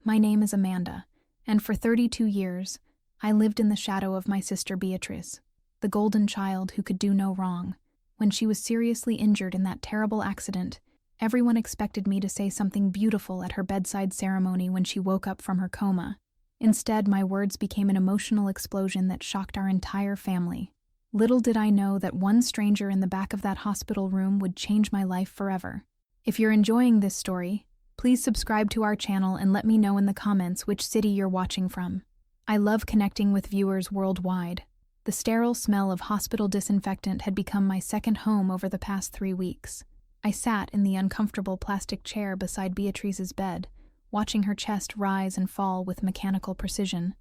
My name is Amanda, and for 32 years, I lived in the shadow of my sister Beatrice, the golden child who could do no wrong. When she was seriously injured in that terrible accident, everyone expected me to say something beautiful at her bedside ceremony when she woke up from her coma. Instead, my words became an emotional explosion that shocked our entire family. Little did I know that one stranger in the back of that hospital room would change my life forever. If you're enjoying this story, please subscribe to our channel and let me know in the comments which city you're watching from. I love connecting with viewers worldwide. The sterile smell of hospital disinfectant had become my second home over the past 3 weeks. I sat in the uncomfortable plastic chair beside Beatrice's bed, watching her chest rise and fall with mechanical precision,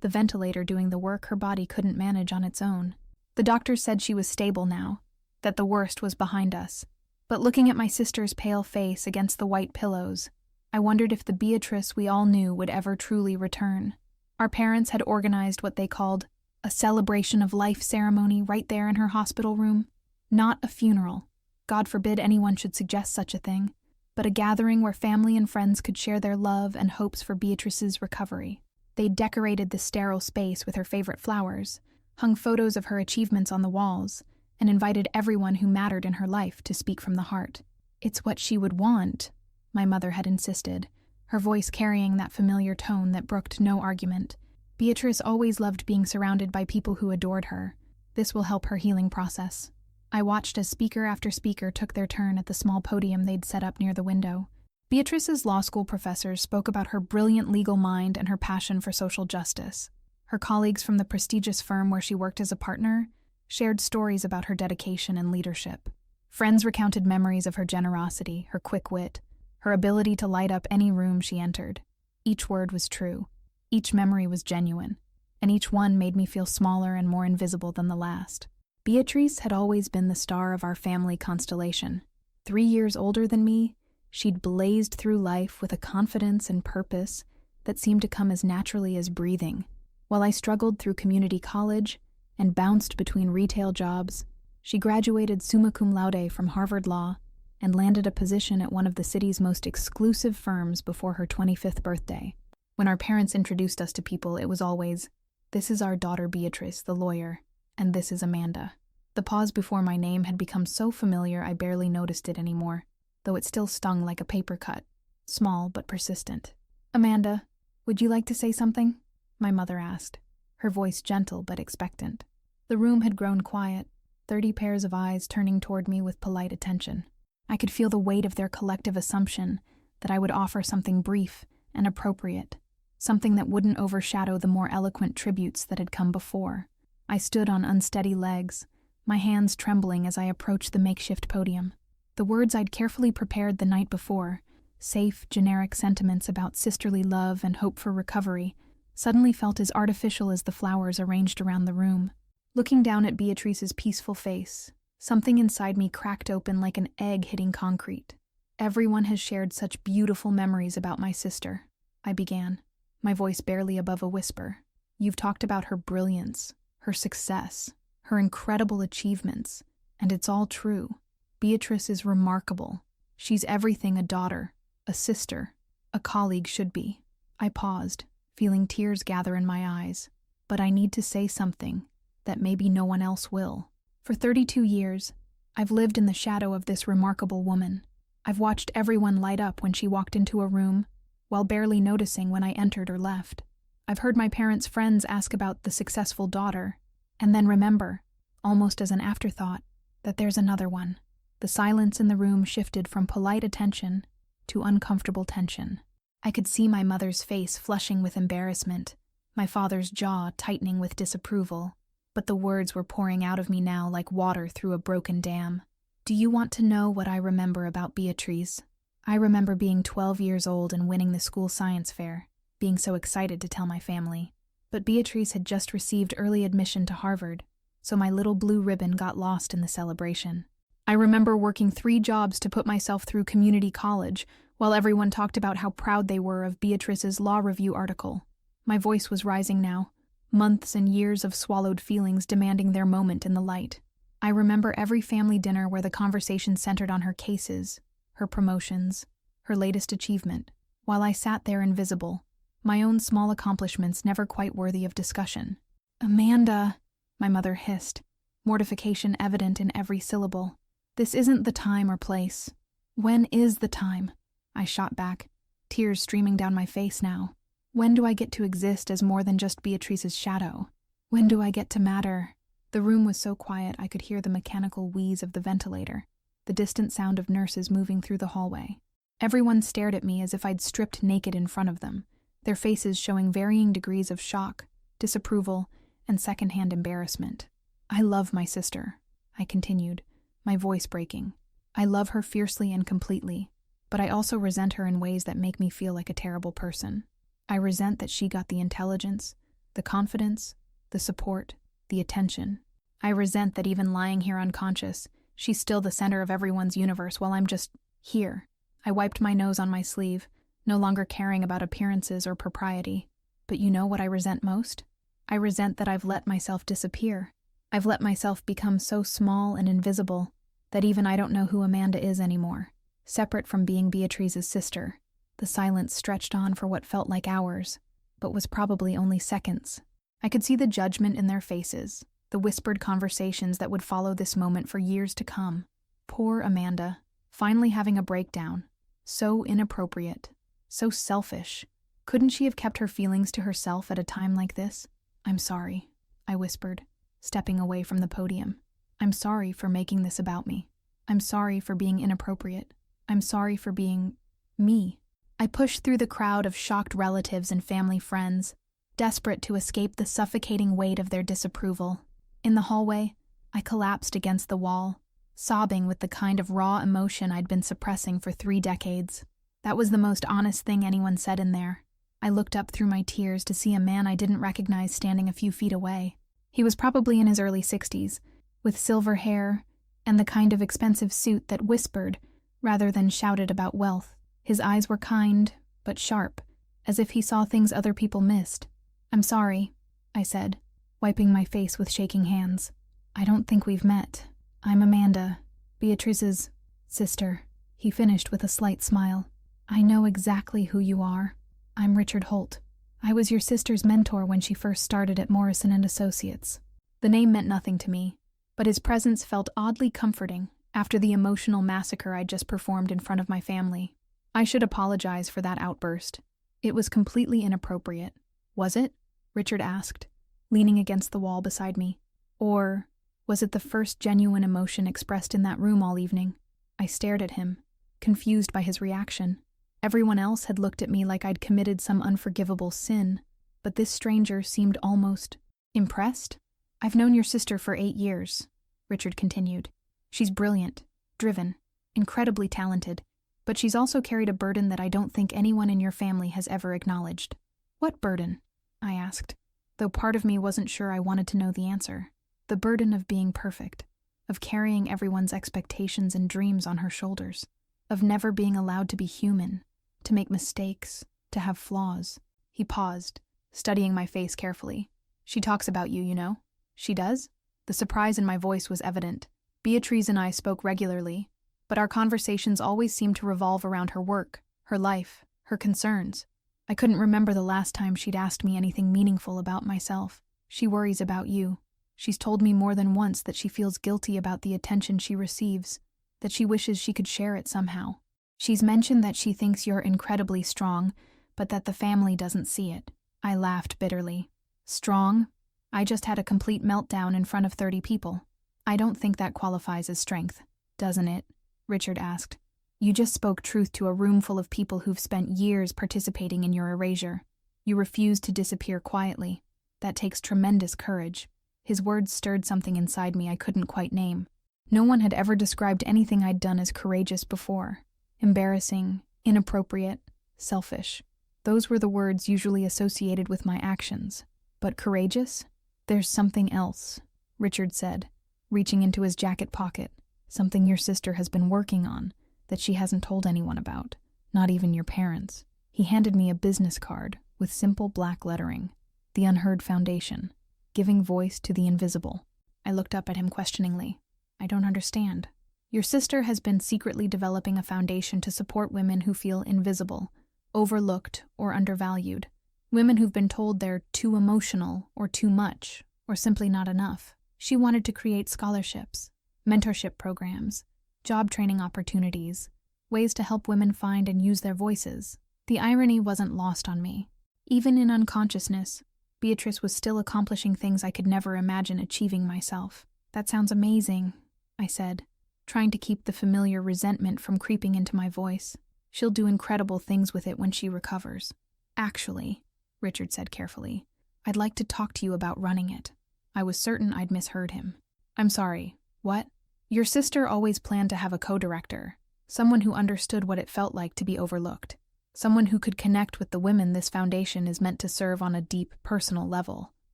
the ventilator doing the work her body couldn't manage on its own. The doctors said she was stable now, that the worst was behind us. But looking at my sister's pale face against the white pillows, I wondered if the Beatrice we all knew would ever truly return. Our parents had organized what they called a celebration of life ceremony right there in her hospital room. Not a funeral. God forbid anyone should suggest such a thing, but a gathering where family and friends could share their love and hopes for Beatrice's recovery. They decorated the sterile space with her favorite flowers, hung photos of her achievements on the walls, and invited everyone who mattered in her life to speak from the heart. "It's what she would want," my mother had insisted, her voice carrying that familiar tone that brooked no argument. Beatrice always loved being surrounded by people who adored her. This will help her healing process. I watched as speaker after speaker took their turn at the small podium they'd set up near the window. Beatrice's law school professors spoke about her brilliant legal mind and her passion for social justice. Her colleagues from the prestigious firm where she worked as a partner shared stories about her dedication and leadership. Friends recounted memories of her generosity, her quick wit, her ability to light up any room she entered. Each word was true. Each memory was genuine, and each one made me feel smaller and more invisible than the last. Beatrice had always been the star of our family constellation. 3 years older than me, she'd blazed through life with a confidence and purpose that seemed to come as naturally as breathing. While I struggled through community college and bounced between retail jobs, she graduated summa cum laude from Harvard Law and landed a position at one of the city's most exclusive firms before her 25th birthday. When our parents introduced us to people, it was always, "This is our daughter Beatrice, the lawyer, and this is Amanda." The pause before my name had become so familiar I barely noticed it anymore, though it still stung like a paper cut, small but persistent. "Amanda, would you like to say something?" my mother asked, her voice gentle but expectant. The room had grown quiet, 30 pairs of eyes turning toward me with polite attention. I could feel the weight of their collective assumption that I would offer something brief and appropriate, something that wouldn't overshadow the more eloquent tributes that had come before. I stood on unsteady legs, my hands trembling as I approached the makeshift podium. The words I'd carefully prepared the night before, safe, generic sentiments about sisterly love and hope for recovery, suddenly felt as artificial as the flowers arranged around the room. Looking down at Beatrice's peaceful face, something inside me cracked open like an egg hitting concrete. "Everyone has shared such beautiful memories about my sister," I began, my voice barely above a whisper. "You've talked about her brilliance, her success, her incredible achievements, and it's all true. Beatrice is remarkable. She's everything a daughter, a sister, a colleague should be." I paused, feeling tears gather in my eyes. But I need to say something that maybe no one else will. For 32 years, I've lived in the shadow of this remarkable woman. I've watched everyone light up when she walked into a room, while barely noticing when I entered or left. I've heard my parents' friends ask about the successful daughter, and then remember, almost as an afterthought, that there's another one. The silence in the room shifted from polite attention to uncomfortable tension. I could see my mother's face flushing with embarrassment, my father's jaw tightening with disapproval, but the words were pouring out of me now like water through a broken dam. "Do you want to know what I remember about Beatrice?" I remember being 12 years old and winning the school science fair, being so excited to tell my family. But Beatrice had just received early admission to Harvard, so my little blue ribbon got lost in the celebration. I remember working 3 jobs to put myself through community college, while everyone talked about how proud they were of Beatrice's law review article. My voice was rising now, months and years of swallowed feelings demanding their moment in the light. I remember every family dinner where the conversation centered on her cases, her promotions, her latest achievement. while I sat there invisible, my own small accomplishments never quite worthy of discussion. "Amanda," my mother hissed, mortification evident in every syllable. "This isn't the time or place." "When is the time?" I shot back, tears streaming down my face now. "When do I get to exist as more than just Beatrice's shadow? When do I get to matter?" The room was so quiet I could hear the mechanical wheeze of the ventilator, the distant sound of nurses moving through the hallway. Everyone stared at me as if I'd stripped naked in front of them, their faces showing varying degrees of shock, disapproval, and secondhand embarrassment. "I love my sister," I continued, my voice breaking. "I love her fiercely and completely, but I also resent her in ways that make me feel like a terrible person. I resent that she got the intelligence, the confidence, the support, the attention. I resent that even lying here unconscious, she's still the center of everyone's universe while I'm just here." I wiped my nose on my sleeve, no longer caring about appearances or propriety. "But you know what I resent most? I resent that I've let myself disappear. I've let myself become so small and invisible that even I don't know who Amanda is anymore. Separate from being Beatrice's sister, the silence stretched on for what felt like hours, but was probably only seconds. I could see the judgment in their faces, the whispered conversations that would follow this moment for years to come. Poor Amanda, finally having a breakdown. So inappropriate, so selfish. Couldn't she have kept her feelings to herself at a time like this? "I'm sorry," I whispered, stepping away from the podium. "I'm sorry for making this about me. I'm sorry for being inappropriate. I'm sorry for being me." I pushed through the crowd of shocked relatives and family friends, desperate to escape the suffocating weight of their disapproval. In the hallway, I collapsed against the wall, sobbing with the kind of raw emotion I'd been suppressing for 3 decades. That was the most honest thing anyone said in there. I looked up through my tears to see a man I didn't recognize standing a few feet away. He was probably in his early 60s, with silver hair and the kind of expensive suit that whispered rather than shouted about wealth. His eyes were kind, but sharp, as if he saw things other people missed. "I'm sorry," I said, wiping my face with shaking hands. "I don't think we've met. I'm Amanda, Beatrice's sister." He finished with a slight smile. "I know exactly who you are. I'm Richard Holt. I was your sister's mentor when she first started at Morrison & Associates." The name meant nothing to me, but his presence felt oddly comforting after the emotional massacre I'd just performed in front of my family. I should apologize for that outburst. It was completely inappropriate. "Was it?" Richard asked, leaning against the wall beside me. "Or was it the first genuine emotion expressed in that room all evening?" I stared at him, confused by his reaction. Everyone else had looked at me like I'd committed some unforgivable sin, but this stranger seemed almost impressed. "I've known your sister for 8 years," Richard continued. "She's brilliant, driven, incredibly talented, but she's also carried a burden that I don't think anyone in your family has ever acknowledged." "What burden?" I asked, though part of me wasn't sure I wanted to know the answer. "The burden of being perfect, of carrying everyone's expectations and dreams on her shoulders, of never being allowed to be human, to make mistakes, to have flaws." He paused, studying my face carefully. "She talks about you, you know." "She does?" The surprise in my voice was evident. Beatrice and I spoke regularly, but our conversations always seemed to revolve around her work, her life, her concerns. I couldn't remember the last time she'd asked me anything meaningful about myself. "She worries about you. She's told me more than once that she feels guilty about the attention she receives, that she wishes she could share it somehow. She's mentioned that she thinks you're incredibly strong, but that the family doesn't see it." I laughed bitterly. "Strong? I just had a complete meltdown in front of 30 people. I don't think that qualifies as strength, doesn't it?" Richard asked. "You just spoke truth to a room full of people who've spent years participating in your erasure. You refuse to disappear quietly. That takes tremendous courage." His words stirred something inside me I couldn't quite name. No one had ever described anything I'd done as courageous before. Embarrassing, inappropriate, selfish. Those were the words usually associated with my actions. But courageous? "There's something else," Richard said, reaching into his jacket pocket. "Something your sister has been working on, that she hasn't told anyone about, not even your parents." He handed me a business card with simple black lettering. "The Unheard Foundation, giving voice to the invisible." I looked up at him questioningly. "I don't understand." "Your sister has been secretly developing a foundation to support women who feel invisible, overlooked or undervalued. Women who've been told they're too emotional or too much or simply not enough. She wanted to create scholarships, mentorship programs, job training opportunities, ways to help women find and use their voices. The irony wasn't lost on me. Even in unconsciousness, Beatrice was still accomplishing things I could never imagine achieving myself. "That sounds amazing," I said, trying to keep the familiar resentment from creeping into my voice. "She'll do incredible things with it when she recovers." "Actually," Richard said carefully, "I'd like to talk to you about running it." I was certain I'd misheard him. "I'm sorry, what?" "Your sister always planned to have a co-director, someone who understood what it felt like to be overlooked, someone who could connect with the women this foundation is meant to serve on a deep, personal level."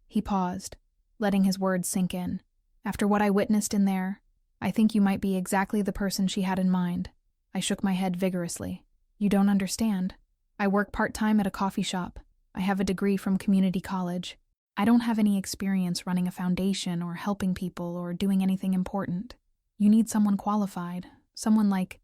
He paused, letting his words sink in. "After what I witnessed in there, I think you might be exactly the person she had in mind." I shook my head vigorously. "You don't understand. I work part-time at a coffee shop. I have a degree from community college. I don't have any experience running a foundation or helping people or doing anything important. You need someone qualified, someone like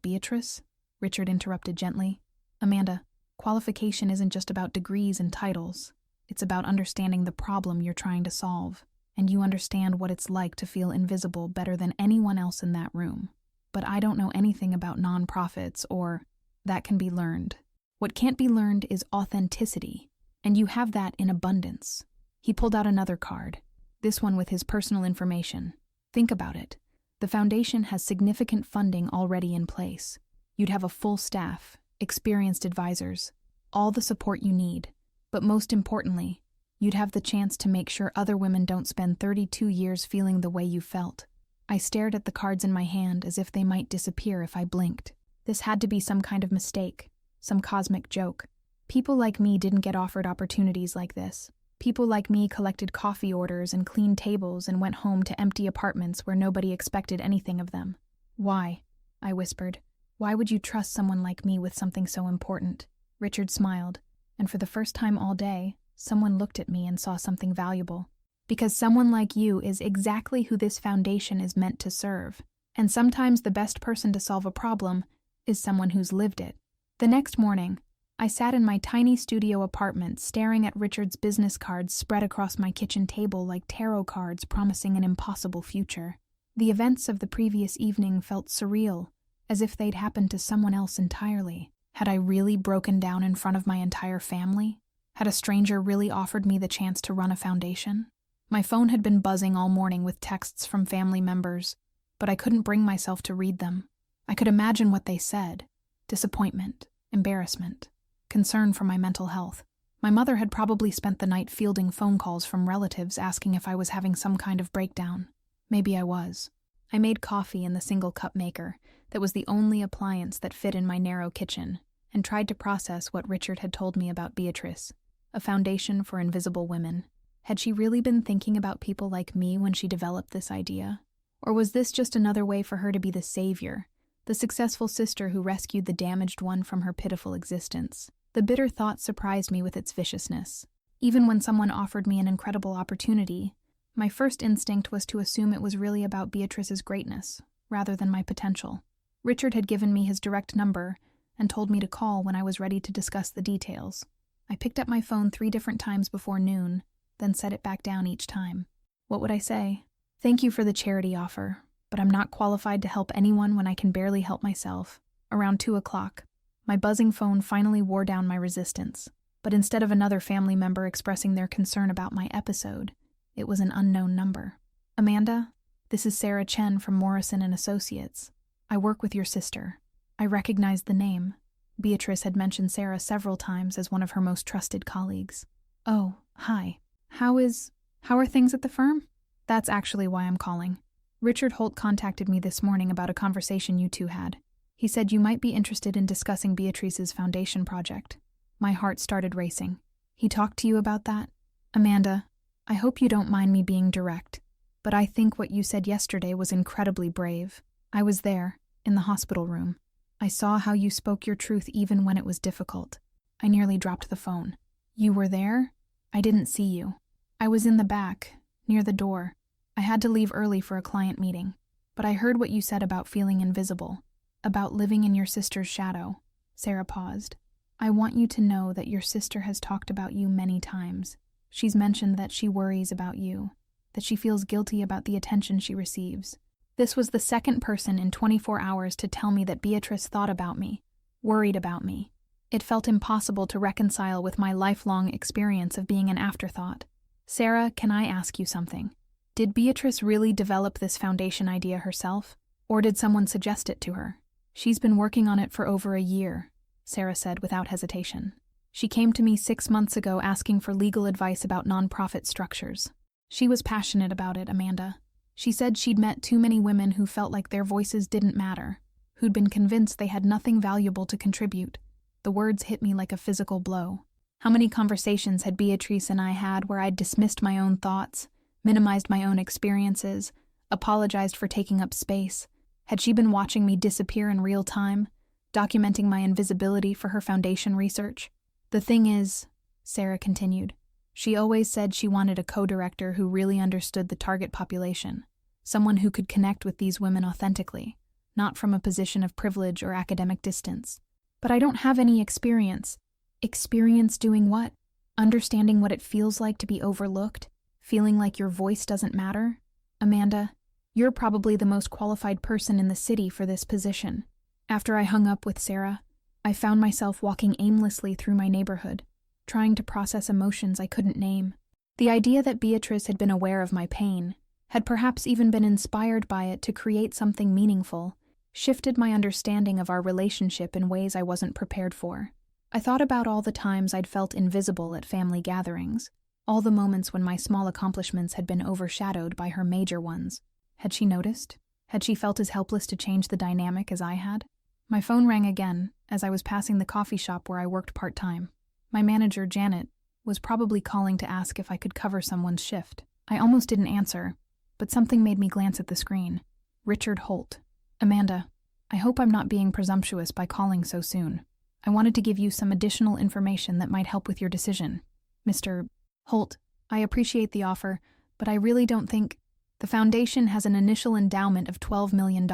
Beatrice?" Richard interrupted gently. "Amanda, qualification isn't just about degrees and titles. It's about understanding the problem you're trying to solve, and you understand what it's like to feel invisible better than anyone else in that room. But I don't know anything about nonprofits or that can be learned. What can't be learned is authenticity, and you have that in abundance." He pulled out another card, this one with his personal information. "Think about it. The foundation has significant funding already in place. You'd have a full staff, experienced advisors, all the support you need. But most importantly, you'd have the chance to make sure other women don't spend 32 years feeling the way you felt." I stared at the cards in my hand as if they might disappear if I blinked. This had to be some kind of mistake, some cosmic joke. People like me didn't get offered opportunities like this. People like me collected coffee orders and cleaned tables and went home to empty apartments where nobody expected anything of them. "Why?" I whispered. "Why would you trust someone like me with something so important?" Richard smiled, and for the first time all day, someone looked at me and saw something valuable. "Because someone like you is exactly who this foundation is meant to serve. And sometimes the best person to solve a problem is someone who's lived it." The next morning, I sat in my tiny studio apartment staring at Richard's business cards spread across my kitchen table like tarot cards promising an impossible future. The events of the previous evening felt surreal, as if they'd happened to someone else entirely. Had I really broken down in front of my entire family? Had a stranger really offered me the chance to run a foundation? My phone had been buzzing all morning with texts from family members, but I couldn't bring myself to read them. I could imagine what they said: disappointment, embarrassment, concern for my mental health. My mother had probably spent the night fielding phone calls from relatives asking if I was having some kind of breakdown. Maybe I was. I made coffee in the single cup maker that was the only appliance that fit in my narrow kitchen, and tried to process what Richard had told me about Beatrice, a foundation for invisible women. Had she really been thinking about people like me when she developed this idea? Or was this just another way for her to be the savior, the successful sister who rescued the damaged one from her pitiful existence? The bitter thought surprised me with its viciousness. Even when someone offered me an incredible opportunity, my first instinct was to assume it was really about Beatrice's greatness, rather than my potential. Richard had given me his direct number and told me to call when I was ready to discuss the details. I picked up my phone 3 different times before noon, then set it back down each time. What would I say? "Thank you for the charity offer, but I'm not qualified to help anyone when I can barely help myself." Around 2 o'clock, my buzzing phone finally wore down my resistance, but instead of another family member expressing their concern about my episode, it was an unknown number. "Amanda, this is Sarah Chen from Morrison & Associates. I work with your sister." I recognized the name. Beatrice had mentioned Sarah several times as one of her most trusted colleagues. "Oh, hi. How are things at the firm?" "That's actually why I'm calling. Richard Holt contacted me this morning about a conversation you two had. He said you might be interested in discussing Beatrice's foundation project." My heart started racing. "He talked to you about that?" "Amanda, I hope you don't mind me being direct, but I think what you said yesterday was incredibly brave. I was there, in the hospital room. I saw how you spoke your truth even when it was difficult." I nearly dropped the phone. "You were there? I didn't see you." "I was in the back, near the door. I had to leave early for a client meeting. But I heard what you said about feeling invisible, about living in your sister's shadow." Sarah paused. I want you to know that your sister has talked about you many times. She's mentioned that she worries about you, that she feels guilty about the attention she receives. This was the second person in 24 hours to tell me that Beatrice thought about me, worried about me. It felt impossible to reconcile with my lifelong experience of being an afterthought. Sarah, can I ask you something? Did Beatrice really develop this foundation idea herself, or did someone suggest it to her? She's been working on it for over a year, Sarah said without hesitation. She came to me 6 months ago asking for legal advice about nonprofit structures. She was passionate about it, Amanda. She said she'd met too many women who felt like their voices didn't matter, who'd been convinced they had nothing valuable to contribute. The words hit me like a physical blow. How many conversations had Beatrice and I had where I'd dismissed my own thoughts, minimized my own experiences, apologized for taking up space? Had she been watching me disappear in real time, documenting my invisibility for her foundation research? The thing is, Sarah continued, she always said she wanted a co-director who really understood the target population, someone who could connect with these women authentically, not from a position of privilege or academic distance. But I don't have any experience. Experience doing what? Understanding what it feels like to be overlooked? Feeling like your voice doesn't matter? Amanda, you're probably the most qualified person in the city for this position. After I hung up with Sarah, I found myself walking aimlessly through my neighborhood, trying to process emotions I couldn't name. The idea that Beatrice had been aware of my pain, had perhaps even been inspired by it to create something meaningful, shifted my understanding of our relationship in ways I wasn't prepared for. I thought about all the times I'd felt invisible at family gatherings, all the moments when my small accomplishments had been overshadowed by her major ones. Had she noticed? Had she felt as helpless to change the dynamic as I had? My phone rang again as I was passing the coffee shop where I worked part-time. My manager, Janet, was probably calling to ask if I could cover someone's shift. I almost didn't answer, but something made me glance at the screen. Richard Holt. Amanda, I hope I'm not being presumptuous by calling so soon. I wanted to give you some additional information that might help with your decision. Mr. Holt, I appreciate the offer, but I really don't think... The foundation has an initial endowment of $12 million,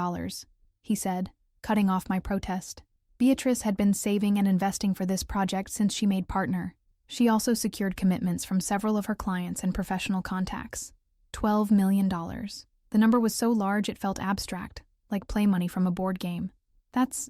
he said, cutting off my protest. Beatrice had been saving and investing for this project since she made partner. She also secured commitments from several of her clients and professional contacts. $12 million. The number was so large it felt abstract, like play money from a board game. That's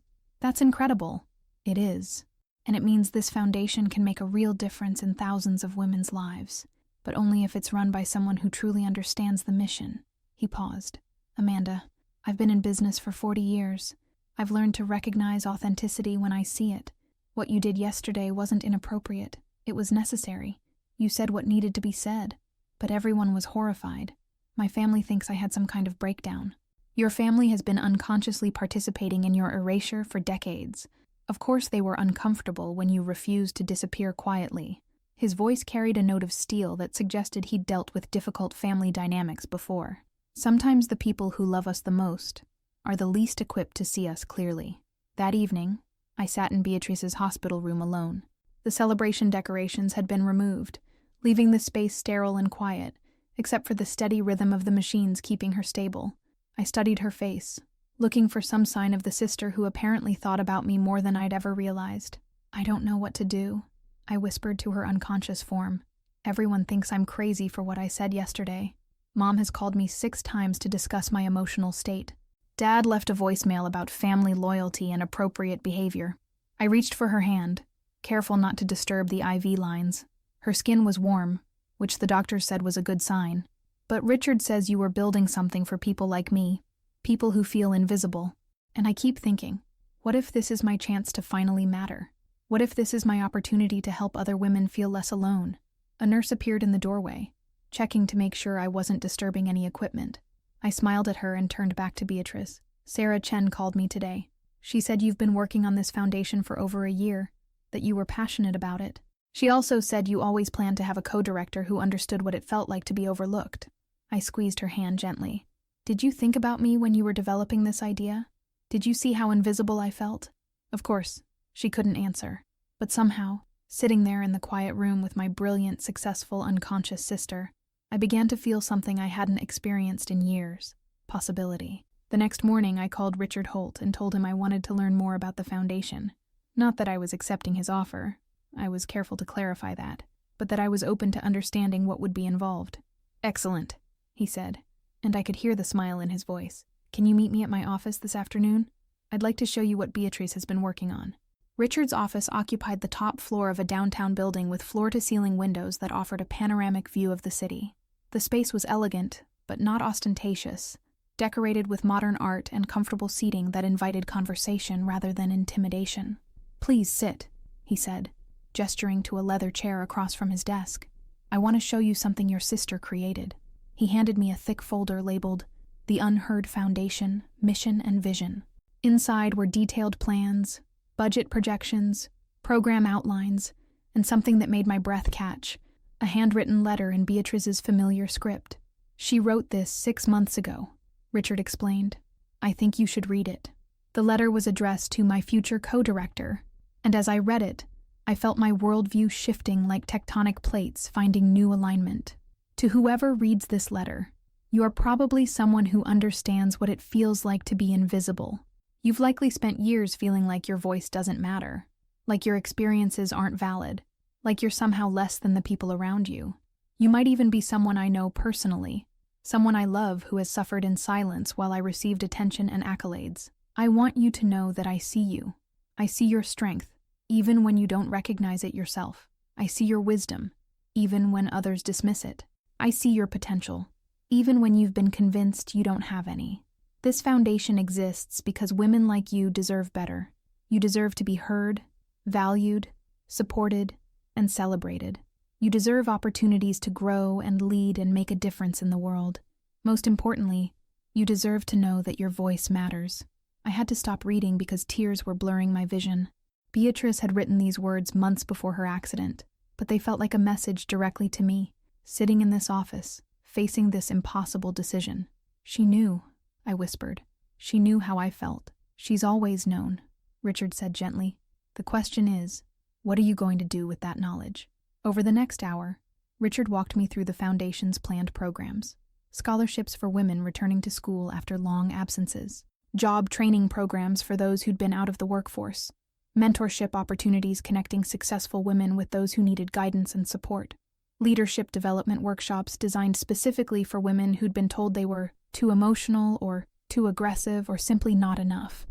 incredible. It is. And it means this foundation can make a real difference in thousands of women's lives, but only if it's run by someone who truly understands the mission. He paused. Amanda, I've been in business for 40 years. I've learned to recognize authenticity when I see it. What you did yesterday wasn't inappropriate. It was necessary. You said what needed to be said. But everyone was horrified. My family thinks I had some kind of breakdown. Your family has been unconsciously participating in your erasure for decades. Of course they were uncomfortable when you refused to disappear quietly. His voice carried a note of steel that suggested he'd dealt with difficult family dynamics before. Sometimes the people who love us the most are the least equipped to see us clearly. That evening, I sat in Beatrice's hospital room alone. The celebration decorations had been removed, leaving the space sterile and quiet, except for the steady rhythm of the machines keeping her stable. I studied her face, looking for some sign of the sister who apparently thought about me more than I'd ever realized. I don't know what to do, I whispered to her unconscious form. Everyone thinks I'm crazy for what I said yesterday. Mom has called me 6 times to discuss my emotional state. Dad left a voicemail about family loyalty and appropriate behavior. I reached for her hand, careful not to disturb the IV lines. Her skin was warm, which the doctors said was a good sign. But Richard says you were building something for people like me, people who feel invisible. And I keep thinking, what if this is my chance to finally matter? What if this is my opportunity to help other women feel less alone? A nurse appeared in the doorway, checking to make sure I wasn't disturbing any equipment. I smiled at her and turned back to Beatrice. Sarah Chen called me today. She said you've been working on this foundation for over a year, that you were passionate about it. She also said you always planned to have a co-director who understood what it felt like to be overlooked. I squeezed her hand gently. Did you think about me when you were developing this idea? Did you see how invisible I felt? Of course, she couldn't answer. But somehow, sitting there in the quiet room with my brilliant, successful, unconscious sister, I began to feel something I hadn't experienced in years. Possibility. The next morning, I called Richard Holt and told him I wanted to learn more about the foundation. Not that I was accepting his offer, I was careful to clarify that, but that I was open to understanding what would be involved. "Excellent," he said, and I could hear the smile in his voice. "Can you meet me at my office this afternoon? I'd like to show you what Beatrice has been working on." Richard's office occupied the top floor of a downtown building with floor-to-ceiling windows that offered a panoramic view of the city. The space was elegant, but not ostentatious, decorated with modern art and comfortable seating that invited conversation rather than intimidation. "Please sit," he said, gesturing to a leather chair across from his desk. "I want to show you something your sister created." He handed me a thick folder labeled The Unheard Foundation, Mission and Vision. Inside were detailed plans, budget projections, program outlines, and something that made my breath catch, a handwritten letter in Beatrice's familiar script. "She wrote this 6 months ago," Richard explained. "I think you should read it." The letter was addressed to my future co-director, and as I read it, I felt my worldview shifting like tectonic plates finding new alignment. To whoever reads this letter, you are probably someone who understands what it feels like to be invisible. You've likely spent years feeling like your voice doesn't matter, like your experiences aren't valid, like you're somehow less than the people around you. You might even be someone I know personally, someone I love who has suffered in silence while I received attention and accolades. I want you to know that I see you. I see your strength, even when you don't recognize it yourself. I see your wisdom, even when others dismiss it. I see your potential, even when you've been convinced you don't have any. This foundation exists because women like you deserve better. You deserve to be heard, valued, supported, and celebrated. You deserve opportunities to grow and lead and make a difference in the world. Most importantly, you deserve to know that your voice matters. I had to stop reading because tears were blurring my vision. Beatrice had written these words months before her accident, but they felt like a message directly to me, sitting in this office, facing this impossible decision. "She knew," I whispered. "She knew how I felt." "She's always known," Richard said gently. "The question is, what are you going to do with that knowledge?" Over the next hour, Richard walked me through the Foundation's planned programs. Scholarships for women returning to school after long absences. Job training programs for those who'd been out of the workforce. Mentorship opportunities connecting successful women with those who needed guidance and support. Leadership development workshops designed specifically for women who'd been told they were too emotional or too aggressive or simply not enough.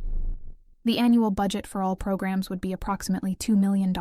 The annual budget for all programs would be approximately $2 million,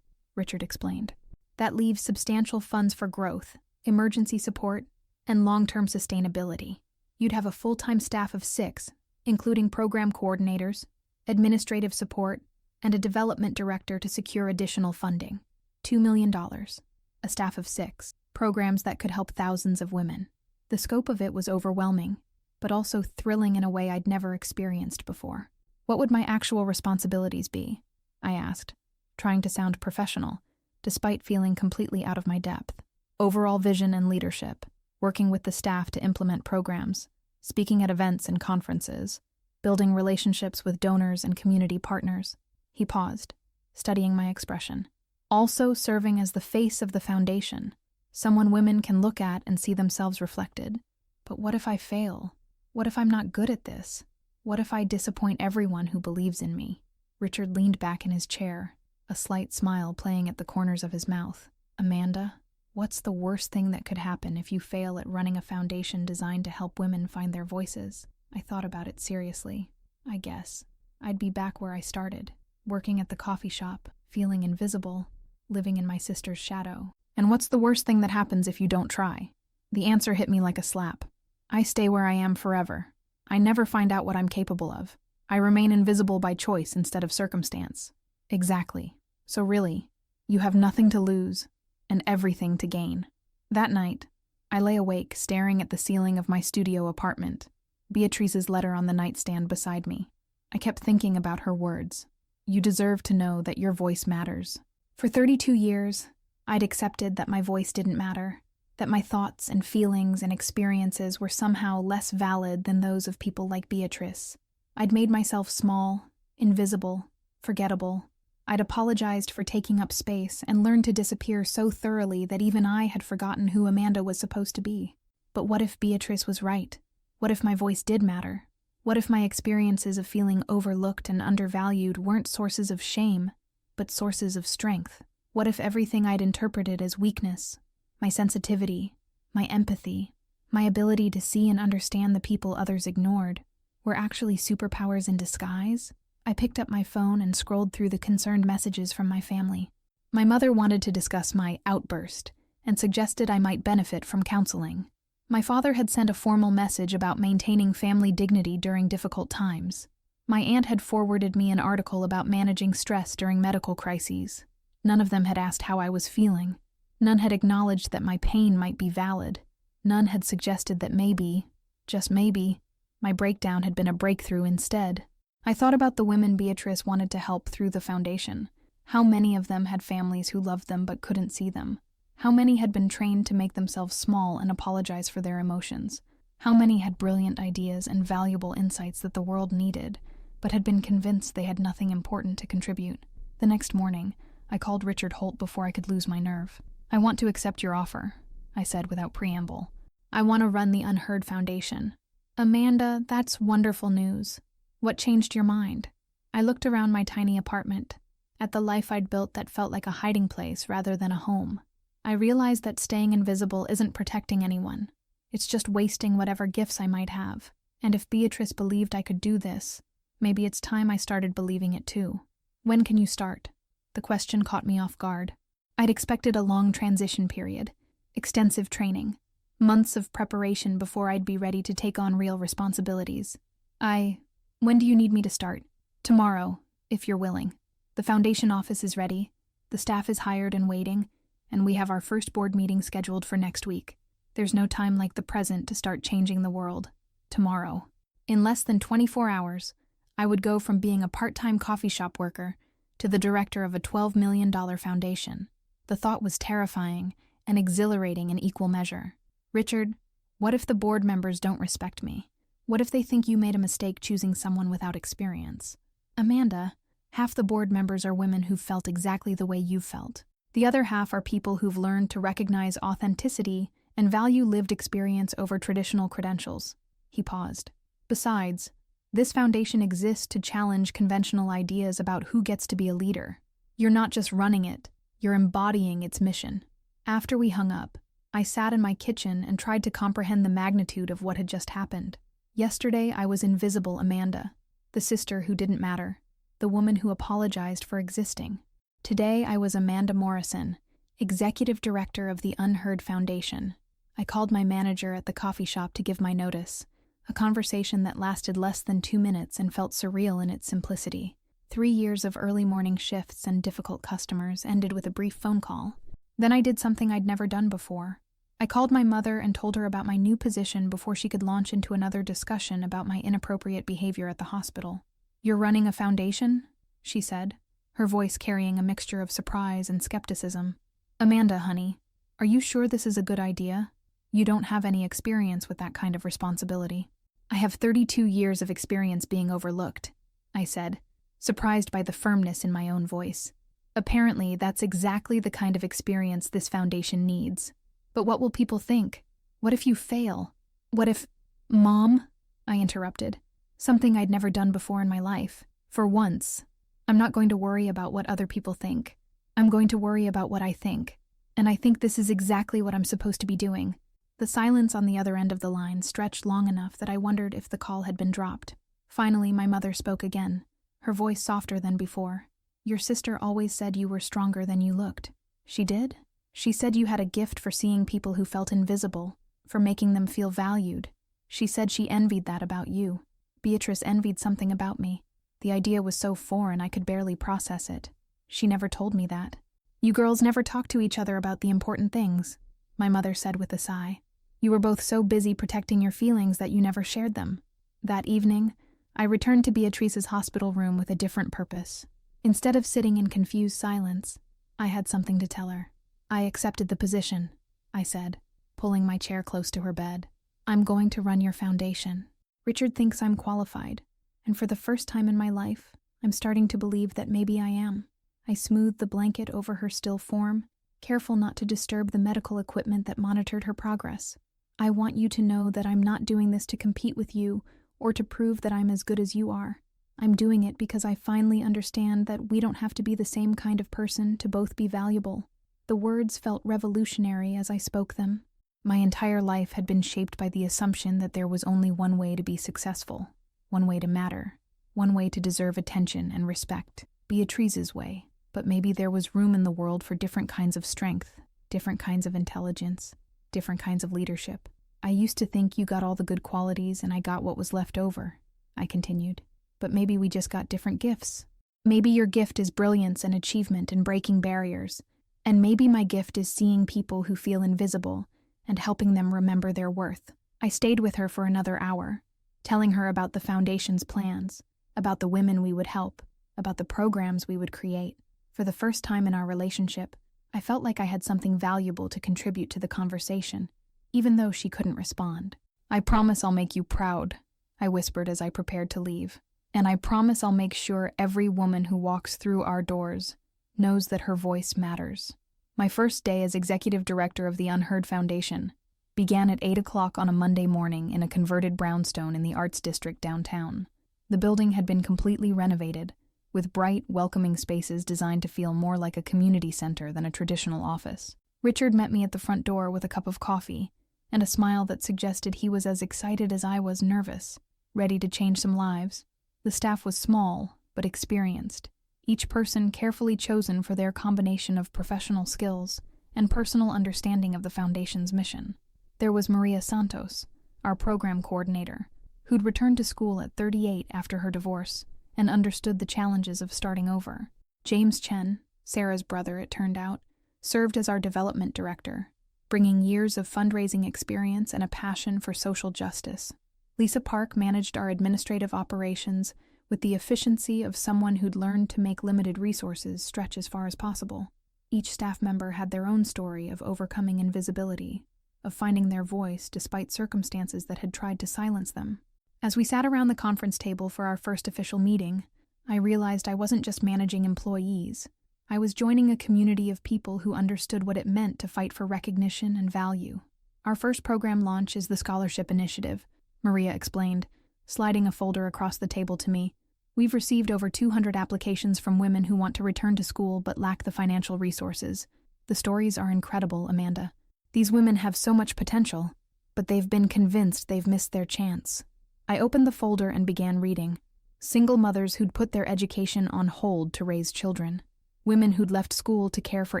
Richard explained. That leaves substantial funds for growth, emergency support, and long-term sustainability. You'd have a full-time staff of 6, including program coordinators, administrative support, and a development director to secure additional funding. $2 million, a staff of 6, programs that could help thousands of women. The scope of it was overwhelming, but also thrilling in a way I'd never experienced before. What would my actual responsibilities be? I asked, trying to sound professional, despite feeling completely out of my depth. Overall vision and leadership, working with the staff to implement programs, speaking at events and conferences, building relationships with donors and community partners. He paused, studying my expression. Also serving as the face of the foundation, someone women can look at and see themselves reflected. But what if I fail? What if I'm not good at this? What if I disappoint everyone who believes in me? Richard leaned back in his chair, a slight smile playing at the corners of his mouth. "Amanda, what's the worst thing that could happen if you fail at running a foundation designed to help women find their voices?" I thought about it seriously. I guess I'd be back where I started, working at the coffee shop, feeling invisible, living in my sister's shadow. And what's the worst thing that happens if you don't try? The answer hit me like a slap. I stay where I am forever. I never find out what I'm capable of. I remain invisible by choice instead of circumstance. Exactly. So really, you have nothing to lose and everything to gain. That night, I lay awake staring at the ceiling of my studio apartment, Beatrice's letter on the nightstand beside me. I kept thinking about her words. You deserve to know that your voice matters. For 32 years, I'd accepted that my voice didn't matter, that my thoughts and feelings and experiences were somehow less valid than those of people like Beatrice. I'd made myself small, invisible, forgettable. I'd apologized for taking up space and learned to disappear so thoroughly that even I had forgotten who Amanda was supposed to be. But what if Beatrice was right? What if my voice did matter? What if my experiences of feeling overlooked and undervalued weren't sources of shame, but sources of strength? What if everything I'd interpreted as weakness, my sensitivity, my empathy, my ability to see and understand the people others ignored, were actually superpowers in disguise? I picked up my phone and scrolled through the concerned messages from my family. My mother wanted to discuss my outburst and suggested I might benefit from counseling. My father had sent a formal message about maintaining family dignity during difficult times. My aunt had forwarded me an article about managing stress during medical crises. None of them had asked how I was feeling. None had acknowledged that my pain might be valid. None had suggested that maybe, just maybe, my breakdown had been a breakthrough instead. I thought about the women Beatrice wanted to help through the foundation. How many of them had families who loved them but couldn't see them? How many had been trained to make themselves small and apologize for their emotions? How many had brilliant ideas and valuable insights that the world needed, but had been convinced they had nothing important to contribute? The next morning, I called Richard Holt before I could lose my nerve. "I want to accept your offer," I said without preamble. "I want to run the Unheard Foundation." "Amanda, that's wonderful news. What changed your mind?" I looked around my tiny apartment, at the life I'd built that felt like a hiding place rather than a home. I realized that staying invisible isn't protecting anyone. It's just wasting whatever gifts I might have. And if Beatrice believed I could do this, maybe it's time I started believing it too. "When can you start?" The question caught me off guard. I'd expected a long transition period, extensive training, months of preparation before I'd be ready to take on real responsibilities. When do you need me to start?" "Tomorrow, if you're willing. The foundation office is ready, the staff is hired and waiting, and we have our first board meeting scheduled for next week. There's no time like the present to start changing the world. Tomorrow." In less than 24 hours, I would go from being a part-time coffee shop worker to the director of a $12 million foundation. The thought was terrifying and exhilarating in equal measure. "Richard, what if the board members don't respect me? What if they think you made a mistake choosing someone without experience?" "Amanda, half the board members are women who've felt exactly the way you've felt. The other half are people who've learned to recognize authenticity and value lived experience over traditional credentials." He paused. "Besides, this foundation exists to challenge conventional ideas about who gets to be a leader. You're not just running it, you're embodying its mission." After we hung up, I sat in my kitchen and tried to comprehend the magnitude of what had just happened. Yesterday I was invisible Amanda, the sister who didn't matter, the woman who apologized for existing. Today I was Amanda Morrison, executive director of the Unheard Foundation. I called my manager at the coffee shop to give my notice, a conversation that lasted less than 2 minutes and felt surreal in its simplicity. 3 years of early morning shifts and difficult customers ended with a brief phone call. Then I did something I'd never done before. I called my mother and told her about my new position before she could launch into another discussion about my inappropriate behavior at the hospital. "You're running a foundation?" she said, her voice carrying a mixture of surprise and skepticism. "Amanda, honey, are you sure this is a good idea? You don't have any experience with that kind of responsibility." "I have 32 years of experience being overlooked," I said, surprised by the firmness in my own voice. "Apparently, that's exactly the kind of experience this foundation needs. But what will people think? What if you fail? What if—" "Mom," I interrupted, something I'd never done before in my life. "For once, I'm not going to worry about what other people think. I'm going to worry about what I think. And I think this is exactly what I'm supposed to be doing." The silence on the other end of the line stretched long enough that I wondered if the call had been dropped. Finally, my mother spoke again, her voice softer than before. "Your sister always said you were stronger than you looked." "She did? She said you had a gift for seeing people who felt invisible, for making them feel valued. She said she envied that about you. Beatrice envied something about me. The idea was so foreign I could barely process it. She never told me that." "You girls never talked to each other about the important things," my mother said with a sigh. "You were both so busy protecting your feelings that you never shared them." That evening, I returned to Beatrice's hospital room with a different purpose. Instead of sitting in confused silence, I had something to tell her. "I accepted the position," I said, pulling my chair close to her bed. "I'm going to run your foundation. Richard thinks I'm qualified, and for the first time in my life, I'm starting to believe that maybe I am." I smoothed the blanket over her still form, careful not to disturb the medical equipment that monitored her progress. "I want you to know that I'm not doing this to compete with you or to prove that I'm as good as you are. I'm doing it because I finally understand that we don't have to be the same kind of person to both be valuable. The words felt revolutionary as I spoke them. My entire life had been shaped by the assumption that there was only one way to be successful, one way to matter, one way to deserve attention and respect. Beatrice's way. But maybe there was room in the world for different kinds of strength, different kinds of intelligence, different kinds of leadership. I used to think you got all the good qualities and I got what was left over, I continued. But maybe we just got different gifts. Maybe your gift is brilliance and achievement and breaking barriers, and maybe my gift is seeing people who feel invisible and helping them remember their worth. I stayed with her for another hour, telling her about the foundation's plans, about the women we would help, about the programs we would create. For the first time in our relationship, I felt like I had something valuable to contribute to the conversation, even though she couldn't respond. "I promise I'll make you proud," I whispered as I prepared to leave. "And I promise I'll make sure every woman who walks through our doors knows that her voice matters." My first day as executive director of the Unheard Foundation began at 8 o'clock on a Monday morning in a converted brownstone in the Arts District downtown. The building had been completely renovated, with bright, welcoming spaces designed to feel more like a community center than a traditional office. Richard met me at the front door with a cup of coffee and a smile that suggested he was as excited as I was nervous, ready to change some lives. The staff was small, but experienced, each person carefully chosen for their combination of professional skills and personal understanding of the Foundation's mission. There was Maria Santos, our program coordinator, who'd returned to school at 38 after her divorce and understood the challenges of starting over. James Chen, Sarah's brother it turned out, served as our development director, bringing years of fundraising experience and a passion for social justice. Lisa Park managed our administrative operations with the efficiency of someone who'd learned to make limited resources stretch as far as possible. Each staff member had their own story of overcoming invisibility, of finding their voice despite circumstances that had tried to silence them. As we sat around the conference table for our first official meeting, I realized I wasn't just managing employees. I was joining a community of people who understood what it meant to fight for recognition and value. Our first program launch is the Scholarship Initiative, Maria explained, sliding a folder across the table to me. "We've received over 200 applications from women who want to return to school but lack the financial resources. The stories are incredible, Amanda. These women have so much potential, but they've been convinced they've missed their chance." I opened the folder and began reading. Single mothers who'd put their education on hold to raise children. Women who'd left school to care for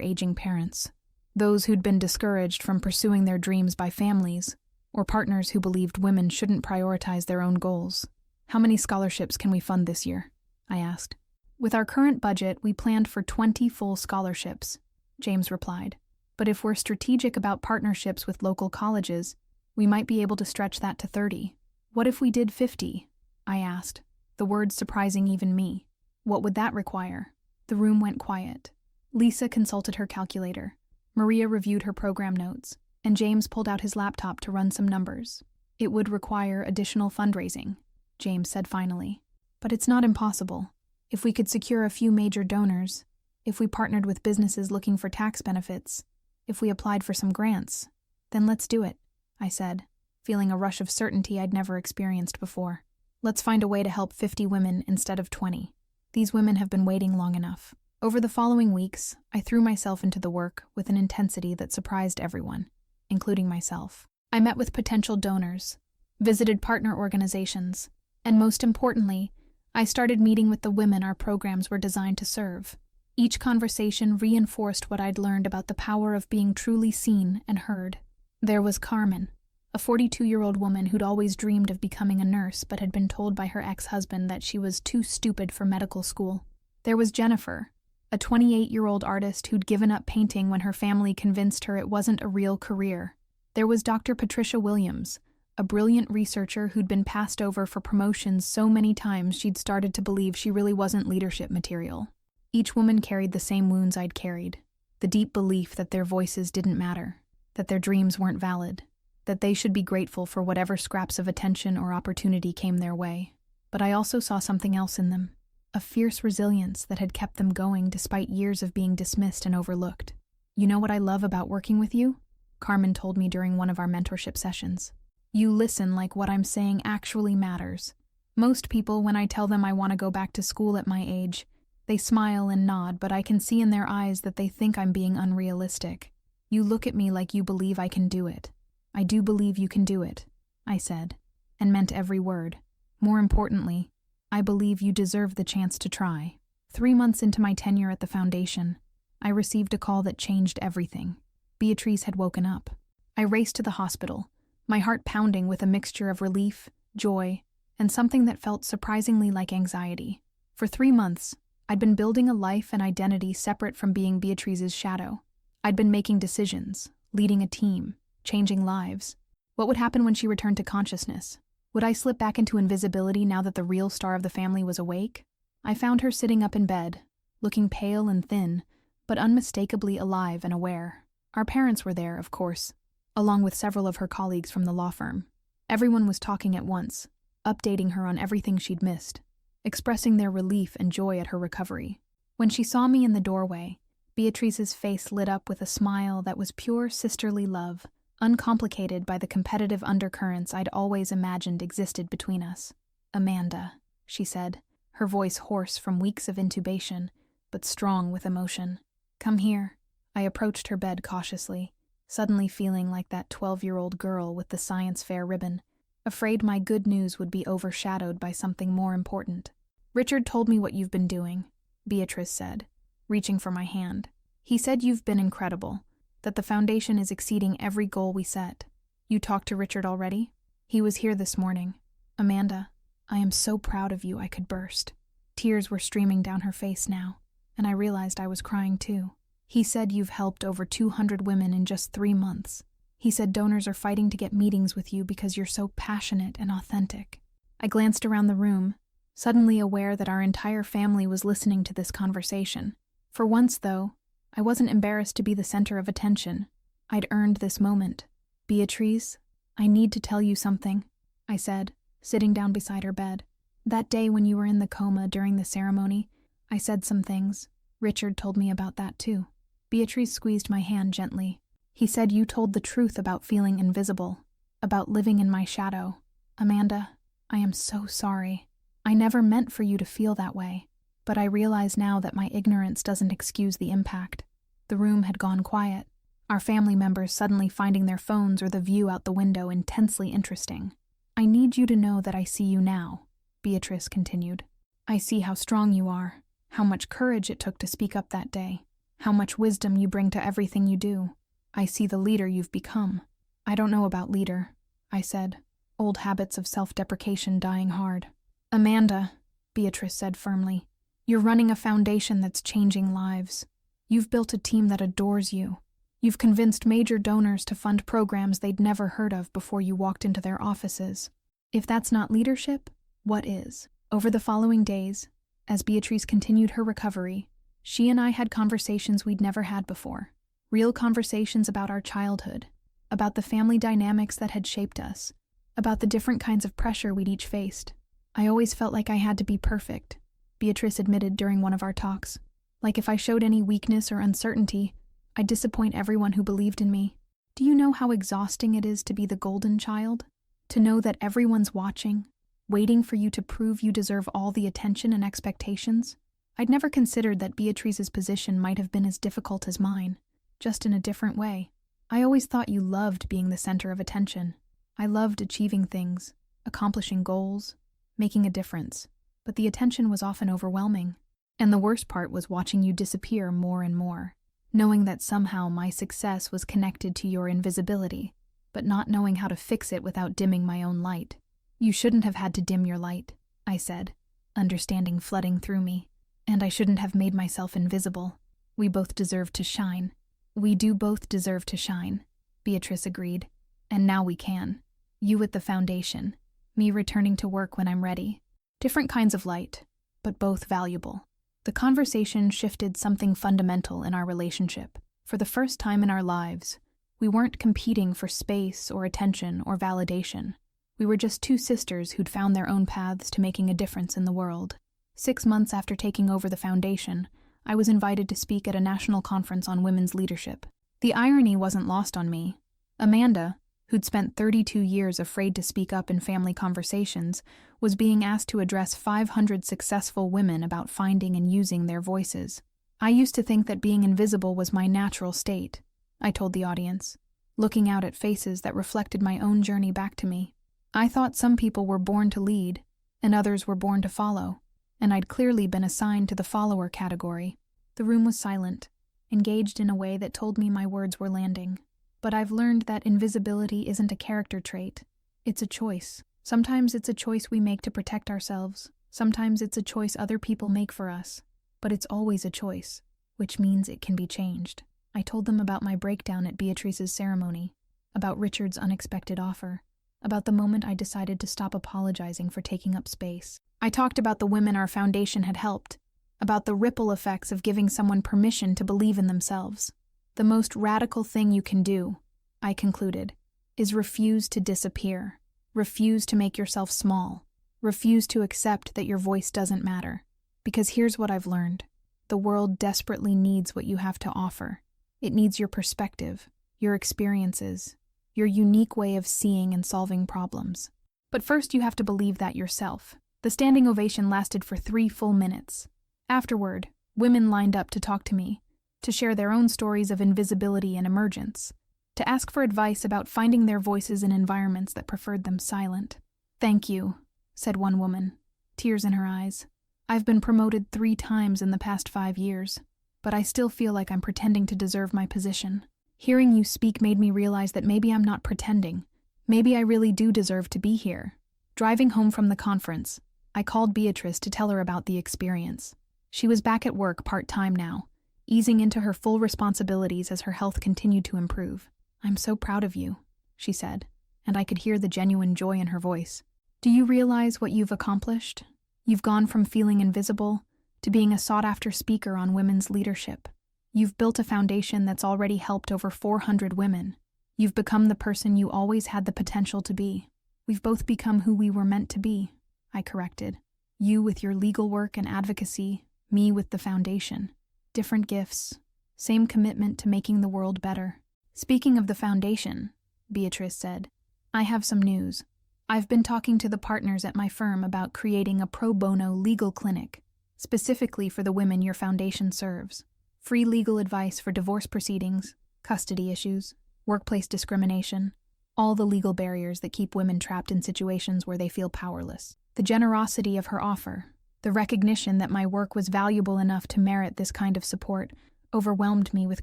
aging parents. Those who'd been discouraged from pursuing their dreams by families, or partners who believed women shouldn't prioritize their own goals. "How many scholarships can we fund this year?" I asked. "With our current budget, we planned for 20 full scholarships," James replied. "But if we're strategic about partnerships with local colleges, we might be able to stretch that to 30. "What if we did 50? I asked, the words surprising even me. "What would that require?" The room went quiet. Lisa consulted her calculator. Maria reviewed her program notes, and James pulled out his laptop to run some numbers. "It would require additional fundraising," James said finally. "But it's not impossible. If we could secure a few major donors, if we partnered with businesses looking for tax benefits, if we applied for some grants, then let's do it," I said, feeling a rush of certainty I'd never experienced before. "Let's find a way to help 50 women instead of 20. These women have been waiting long enough." Over the following weeks, I threw myself into the work with an intensity that surprised everyone, including myself. I met with potential donors, visited partner organizations, and most importantly, I started meeting with the women our programs were designed to serve. Each conversation reinforced what I'd learned about the power of being truly seen and heard. There was Carmen, a 42-year-old woman who'd always dreamed of becoming a nurse but had been told by her ex-husband that she was too stupid for medical school. There was Jennifer, a 28-year-old artist who'd given up painting when her family convinced her it wasn't a real career. There was Dr. Patricia Williams, a brilliant researcher who'd been passed over for promotions so many times she'd started to believe she really wasn't leadership material. Each woman carried the same wounds I'd carried, the deep belief that their voices didn't matter, that their dreams weren't valid, that they should be grateful for whatever scraps of attention or opportunity came their way. But I also saw something else in them, a fierce resilience that had kept them going despite years of being dismissed and overlooked. "You know what I love about working with you?" Carmen told me during one of our mentorship sessions. You listen like what I'm saying actually matters. Most people, when I tell them I want to go back to school at my age, they smile and nod, but I can see in their eyes that they think I'm being unrealistic. You look at me like you believe I can do it. I do believe you can do it, I said, and meant every word. More importantly, I believe you deserve the chance to try. 3 months into my tenure at the foundation, I received a call that changed everything. Beatrice had woken up. I raced to the hospital, my heart pounding with a mixture of relief, joy, and something that felt surprisingly like anxiety. For 3 months, I'd been building a life and identity separate from being Beatrice's shadow. I'd been making decisions, leading a team, changing lives. What would happen when she returned to consciousness? Would I slip back into invisibility now that the real star of the family was awake? I found her sitting up in bed, looking pale and thin, but unmistakably alive and aware. Our parents were there, of course, along with several of her colleagues from the law firm. Everyone was talking at once, updating her on everything she'd missed, expressing their relief and joy at her recovery. When she saw me in the doorway, Beatrice's face lit up with a smile that was pure sisterly love, uncomplicated by the competitive undercurrents I'd always imagined existed between us. "Amanda," she said, her voice hoarse from weeks of intubation, but strong with emotion. "Come here." I approached her bed cautiously, suddenly feeling like that 12-year-old girl with the science fair ribbon, afraid my good news would be overshadowed by something more important. "Richard told me what you've been doing," Beatrice said, reaching for my hand. "He said you've been incredible, that the foundation is exceeding every goal we set. You talked to Richard already? He was here this morning. Amanda, I am so proud of you I could burst." Tears were streaming down her face now, and I realized I was crying too. "He said you've helped over 200 women in just 3 months. He said donors are fighting to get meetings with you because you're so passionate and authentic." I glanced around the room, suddenly aware that our entire family was listening to this conversation. For once, though, I wasn't embarrassed to be the center of attention. I'd earned this moment. "Beatrice, I need to tell you something," I said, sitting down beside her bed. "That day when you were in the coma during the ceremony, I said some things. Richard told me about that too." Beatrice squeezed my hand gently. "He said you told the truth about feeling invisible, about living in my shadow. Amanda, I am so sorry. I never meant for you to feel that way, but I realize now that my ignorance doesn't excuse the impact." The room had gone quiet, our family members suddenly finding their phones or the view out the window intensely interesting. "I need you to know that I see you now," Beatrice continued. "I see how strong you are, how much courage it took to speak up that day, how much wisdom you bring to everything you do. I see the leader you've become." "I don't know about leader," I said, old habits of self-deprecation dying hard. "Amanda," Beatrice said firmly, "you're running a foundation that's changing lives. You've built a team that adores you. You've convinced major donors to fund programs they'd never heard of before you walked into their offices. If that's not leadership, what is?" Over the following days, as Beatrice continued her recovery, she and I had conversations we'd never had before. Real conversations about our childhood, about the family dynamics that had shaped us, about the different kinds of pressure we'd each faced. "I always felt like I had to be perfect," Beatrice admitted during one of our talks. "Like if I showed any weakness or uncertainty, I'd disappoint everyone who believed in me. Do you know how exhausting it is to be the golden child? To know that everyone's watching, waiting for you to prove you deserve all the attention and expectations? I'd never considered that Beatrice's position might have been as difficult as mine, just in a different way. I always thought you loved being the center of attention. I loved achieving things, accomplishing goals, making a difference, but the attention was often overwhelming. And the worst part was watching you disappear more and more, knowing that somehow my success was connected to your invisibility, but not knowing how to fix it without dimming my own light. "You shouldn't have had to dim your light," I said, understanding flooding through me. "And I shouldn't have made myself invisible. We both deserve to shine." "We do both deserve to shine," Beatrice agreed. "And now we can. You at the foundation, me returning to work when I'm ready. Different kinds of light, but both valuable." The conversation shifted something fundamental in our relationship. For the first time in our lives, we weren't competing for space or attention or validation. We were just two sisters who'd found their own paths to making a difference in the world. 6 months after taking over the foundation, I was invited to speak at a national conference on women's leadership. The irony wasn't lost on me. Amanda, who'd spent 32 years afraid to speak up in family conversations, was being asked to address 500 successful women about finding and using their voices. I used to think that being invisible was my natural state, I told the audience, looking out at faces that reflected my own journey back to me. I thought some people were born to lead, and others were born to follow, and I'd clearly been assigned to the follower category. The room was silent, engaged in a way that told me my words were landing. But I've learned that invisibility isn't a character trait. It's a choice. Sometimes it's a choice we make to protect ourselves. Sometimes it's a choice other people make for us. But it's always a choice, which means it can be changed. I told them about my breakdown at Beatrice's ceremony, about Richard's unexpected offer, about the moment I decided to stop apologizing for taking up space. I talked about the women our foundation had helped, about the ripple effects of giving someone permission to believe in themselves. The most radical thing you can do, I concluded, is refuse to disappear. Refuse to make yourself small. Refuse to accept that your voice doesn't matter. Because here's what I've learned. The world desperately needs what you have to offer. It needs your perspective, your experiences, your unique way of seeing and solving problems. But first you have to believe that yourself. The standing ovation lasted for 3 full minutes. Afterward, women lined up to talk to me, to share their own stories of invisibility and emergence, to ask for advice about finding their voices in environments that preferred them silent. "Thank you," said one woman, tears in her eyes. "I've been promoted 3 times in the past 5 years, but I still feel like I'm pretending to deserve my position. Hearing you speak made me realize that maybe I'm not pretending. Maybe I really do deserve to be here." Driving home from the conference, I called Beatrice to tell her about the experience. She was back at work part-time now, easing into her full responsibilities as her health continued to improve. "I'm so proud of you," she said, and I could hear the genuine joy in her voice. "Do you realize what you've accomplished? You've gone from feeling invisible to being a sought-after speaker on women's leadership. You've built a foundation that's already helped over 400 women. You've become the person you always had the potential to be. We've both become who we were meant to be," I corrected. "You with your legal work and advocacy, me with the foundation. Different gifts, same commitment to making the world better." "Speaking of the foundation," Beatrice said, "I have some news. I've been talking to the partners at my firm about creating a pro bono legal clinic, specifically for the women your foundation serves. Free legal advice for divorce proceedings, custody issues, workplace discrimination, all the legal barriers that keep women trapped in situations where they feel powerless." The generosity of her offer, the recognition that my work was valuable enough to merit this kind of support, overwhelmed me with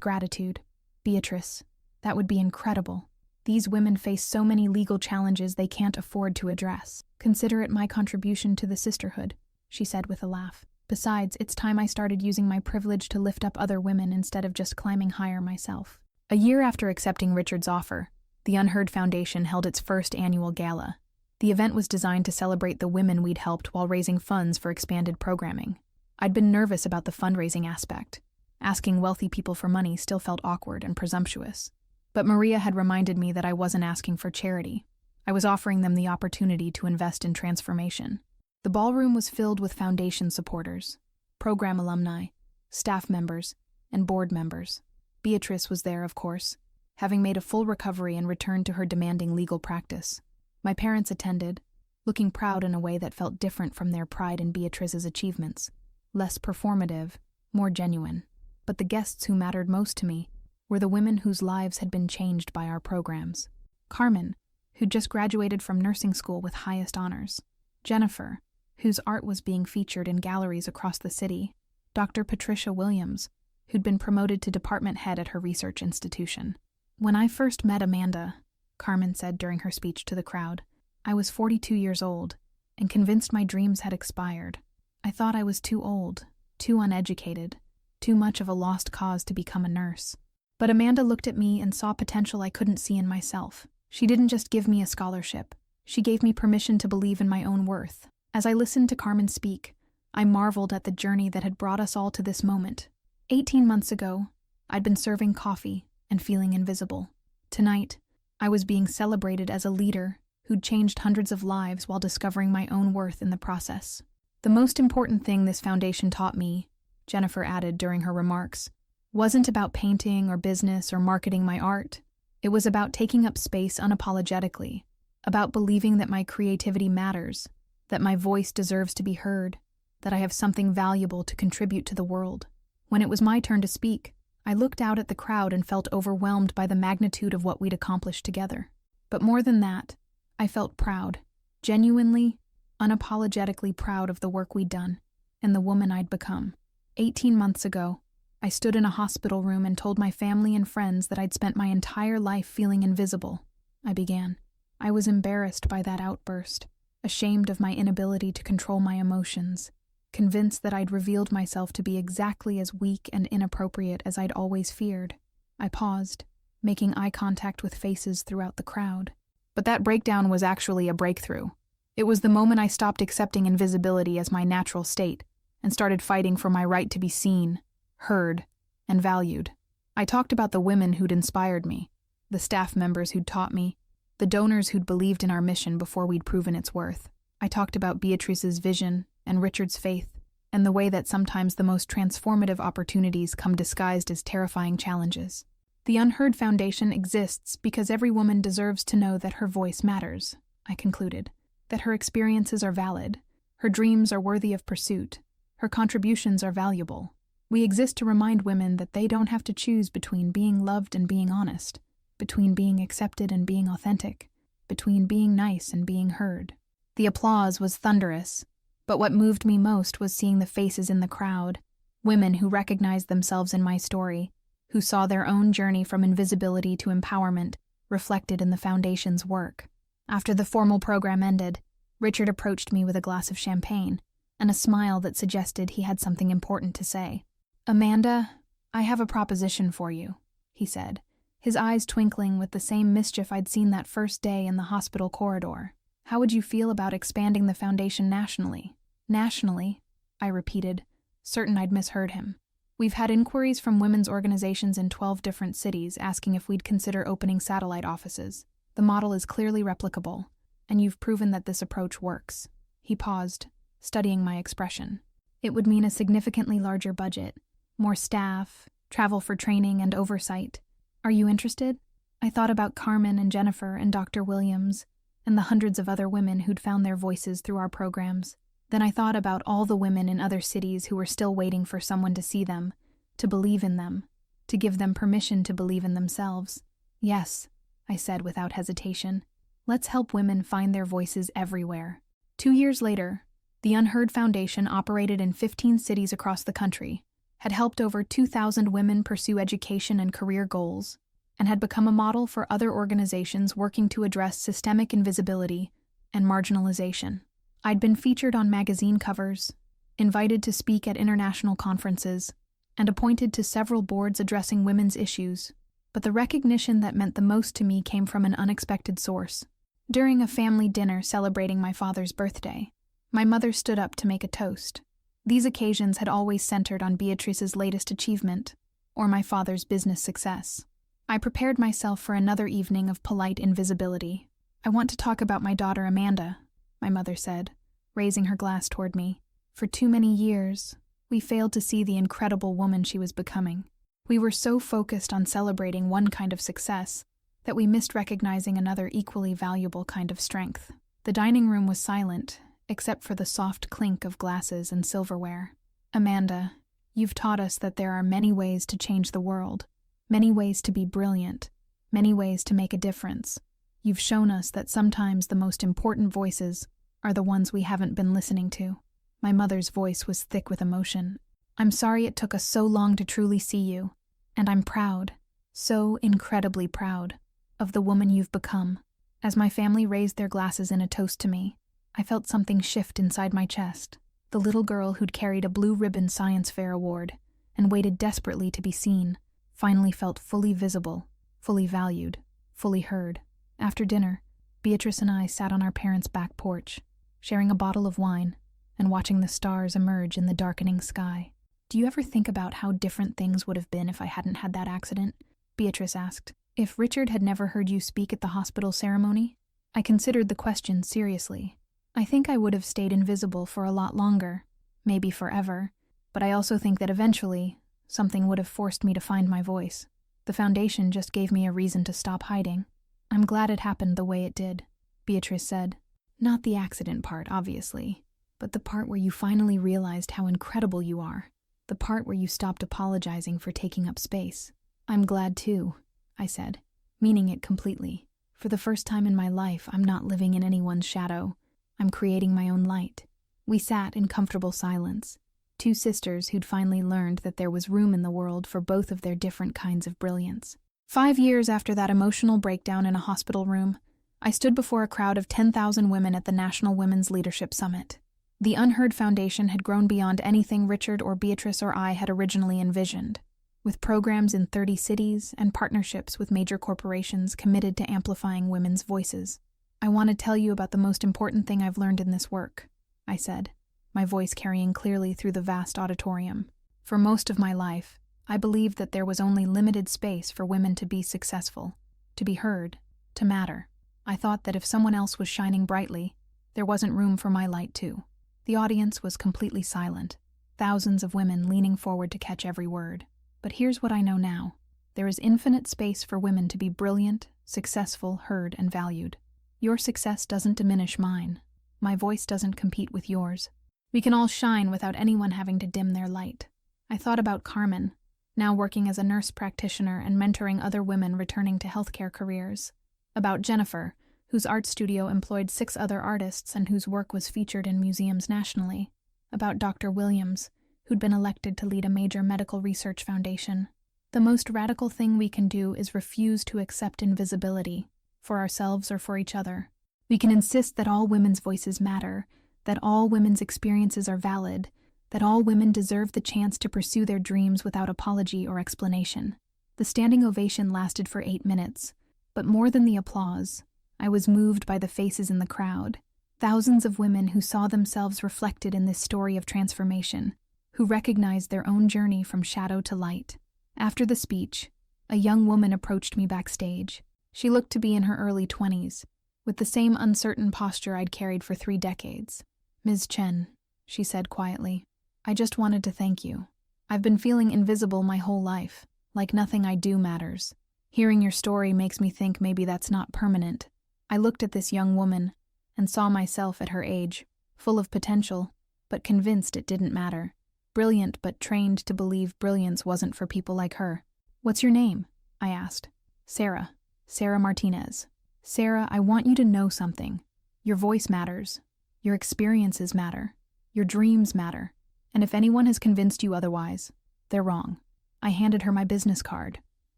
gratitude. "Beatrice, that would be incredible. These women face so many legal challenges they can't afford to address. Consider it my contribution to the sisterhood," she said with a laugh. "Besides, it's time I started using my privilege to lift up other women instead of just climbing higher myself." A year after accepting Richard's offer, the Unheard Foundation held its first annual gala. The event was designed to celebrate the women we'd helped while raising funds for expanded programming. I'd been nervous about the fundraising aspect. Asking wealthy people for money still felt awkward and presumptuous. But Maria had reminded me that I wasn't asking for charity. I was offering them the opportunity to invest in transformation. The ballroom was filled with foundation supporters, program alumni, staff members, and board members. Beatrice was there, of course, having made a full recovery and returned to her demanding legal practice. My parents attended, looking proud in a way that felt different from their pride in Beatrice's achievements. Less performative, more genuine. But the guests who mattered most to me were the women whose lives had been changed by our programs. Carmen, who'd just graduated from nursing school with highest honors. Jennifer, whose art was being featured in galleries across the city. Dr. Patricia Williams, who'd been promoted to department head at her research institution. "When I first met Amanda," Carmen said during her speech to the crowd, "I was 42 years old and convinced my dreams had expired. I thought I was too old, too uneducated, too much of a lost cause to become a nurse. But Amanda looked at me and saw potential I couldn't see in myself. She didn't just give me a scholarship. She gave me permission to believe in my own worth." As I listened to Carmen speak, I marveled at the journey that had brought us all to this moment. 18 months ago, I'd been serving coffee and feeling invisible. Tonight, I was being celebrated as a leader who'd changed hundreds of lives while discovering my own worth in the process. "The most important thing this foundation taught me," Jennifer added during her remarks, "wasn't about painting or business or marketing my art. It was about taking up space unapologetically, about believing that my creativity matters, that my voice deserves to be heard, that I have something valuable to contribute to the world. When it was my turn to speak, I looked out at the crowd and felt overwhelmed by the magnitude of what we'd accomplished together. But more than that, I felt proud, genuinely, unapologetically proud of the work we'd done and the woman I'd become. 18 months ago, I stood in a hospital room and told my family and friends that I'd spent my entire life feeling invisible. I began. I was embarrassed by that outburst, ashamed of my inability to control my emotions, convinced that I'd revealed myself to be exactly as weak and inappropriate as I'd always feared. I paused, making eye contact with faces throughout the crowd. But that breakdown was actually a breakthrough. It was the moment I stopped accepting invisibility as my natural state and started fighting for my right to be seen, heard, and valued. I talked about the women who'd inspired me, the staff members who'd taught me, the donors who'd believed in our mission before we'd proven its worth. I talked about Beatrice's vision and Richard's faith, and the way that sometimes the most transformative opportunities come disguised as terrifying challenges. The Unheard Foundation exists because every woman deserves to know that her voice matters, I concluded, that her experiences are valid, her dreams are worthy of pursuit, her contributions are valuable. We exist to remind women that they don't have to choose between being loved and being honest, between being accepted and being authentic, between being nice and being heard. The applause was thunderous, but what moved me most was seeing the faces in the crowd, women who recognized themselves in my story, who saw their own journey from invisibility to empowerment reflected in the Foundation's work. After the formal program ended, Richard approached me with a glass of champagne and a smile that suggested he had something important to say. "Amanda, I have a proposition for you," he said, his eyes twinkling with the same mischief I'd seen that first day in the hospital corridor. "How would you feel about expanding the Foundation nationally?" "Nationally?" I repeated, certain I'd misheard him. "We've had inquiries from women's organizations in 12 different cities asking if we'd consider opening satellite offices. The model is clearly replicable, and you've proven that this approach works." He paused, studying my expression. "It would mean a significantly larger budget, more staff, travel for training and oversight. Are you interested?" I thought about Carmen and Jennifer and Dr. Williams and the hundreds of other women who'd found their voices through our programs. Then I thought about all the women in other cities who were still waiting for someone to see them, to believe in them, to give them permission to believe in themselves. "Yes," I said without hesitation. "Let's help women find their voices everywhere." 2 years later, the Unheard Foundation operated in 15 cities across the country, had helped over 2,000 women pursue education and career goals, and had become a model for other organizations working to address systemic invisibility and marginalization. I'd been featured on magazine covers, invited to speak at international conferences, and appointed to several boards addressing women's issues. But the recognition that meant the most to me came from an unexpected source. During a family dinner celebrating my father's birthday, my mother stood up to make a toast. These occasions had always centered on Beatrice's latest achievement, or my father's business success. I prepared myself for another evening of polite invisibility. "I want to talk about my daughter Amanda," my mother said, raising her glass toward me. "For too many years, we failed to see the incredible woman she was becoming. We were so focused on celebrating one kind of success that we missed recognizing another equally valuable kind of strength." The dining room was silent, except for the soft clink of glasses and silverware. "Amanda, you've taught us that there are many ways to change the world, many ways to be brilliant, many ways to make a difference. You've shown us that sometimes the most important voices are the ones we haven't been listening to." My mother's voice was thick with emotion. "I'm sorry it took us so long to truly see you, and I'm proud, so incredibly proud, of the woman you've become." As my family raised their glasses in a toast to me, I felt something shift inside my chest. The little girl who'd carried a blue ribbon science fair award and waited desperately to be seen finally felt fully visible, fully valued, fully heard. After dinner, Beatrice and I sat on our parents' back porch, sharing a bottle of wine and watching the stars emerge in the darkening sky. "Do you ever think about how different things would have been if I hadn't had that accident?" Beatrice asked. "If Richard had never heard you speak at the hospital ceremony?" I considered the question seriously. I think I would have stayed invisible for a lot longer, maybe forever, but I also think that eventually, something would have forced me to find my voice. The foundation just gave me a reason to stop hiding. I'm glad it happened the way it did, Beatrice said. Not the accident part, obviously, but the part where you finally realized how incredible you are. The part where you stopped apologizing for taking up space. I'm glad too, I said, meaning it completely. For the first time in my life, I'm not living in anyone's shadow. I'm creating my own light. We sat in comfortable silence, two sisters who'd finally learned that there was room in the world for both of their different kinds of brilliance. 5 years after that emotional breakdown in a hospital room, I stood before a crowd of 10,000 women at the National Women's Leadership Summit. The Unheard Foundation had grown beyond anything Richard or Beatrice or I had originally envisioned, with programs in 30 cities and partnerships with major corporations committed to amplifying women's voices. I want to tell you about the most important thing I've learned in this work, I said, my voice carrying clearly through the vast auditorium. For most of my life, I believed that there was only limited space for women to be successful, to be heard, to matter. I thought that if someone else was shining brightly, there wasn't room for my light too. The audience was completely silent, thousands of women leaning forward to catch every word. But here's what I know now. There is infinite space for women to be brilliant, successful, heard, and valued. Your success doesn't diminish mine. My voice doesn't compete with yours. We can all shine without anyone having to dim their light. I thought about Carmen, now working as a nurse practitioner and mentoring other women returning to healthcare careers. About Jennifer, whose art studio employed 6 other artists and whose work was featured in museums nationally. About Dr. Williams, who'd been elected to lead a major medical research foundation. The most radical thing we can do is refuse to accept invisibility, for ourselves or for each other. We can insist that all women's voices matter, that all women's experiences are valid, that all women deserve the chance to pursue their dreams without apology or explanation. The standing ovation lasted for 8 minutes, but more than the applause, I was moved by the faces in the crowd. Thousands of women who saw themselves reflected in this story of transformation, who recognized their own journey from shadow to light. After the speech, a young woman approached me backstage. She looked to be in her early 20s, with the same uncertain posture I'd carried for 3 decades. "Ms. Chen," she said quietly, "I just wanted to thank you. I've been feeling invisible my whole life, like nothing I do matters. Hearing your story makes me think maybe that's not permanent." I looked at this young woman and saw myself at her age, full of potential, but convinced it didn't matter. Brilliant but trained to believe brilliance wasn't for people like her. "What's your name?" I asked. "Sarah. Sarah Martinez." "Sarah, I want you to know something. Your voice matters. Your experiences matter. Your dreams matter. And if anyone has convinced you otherwise, they're wrong." I handed her my business card.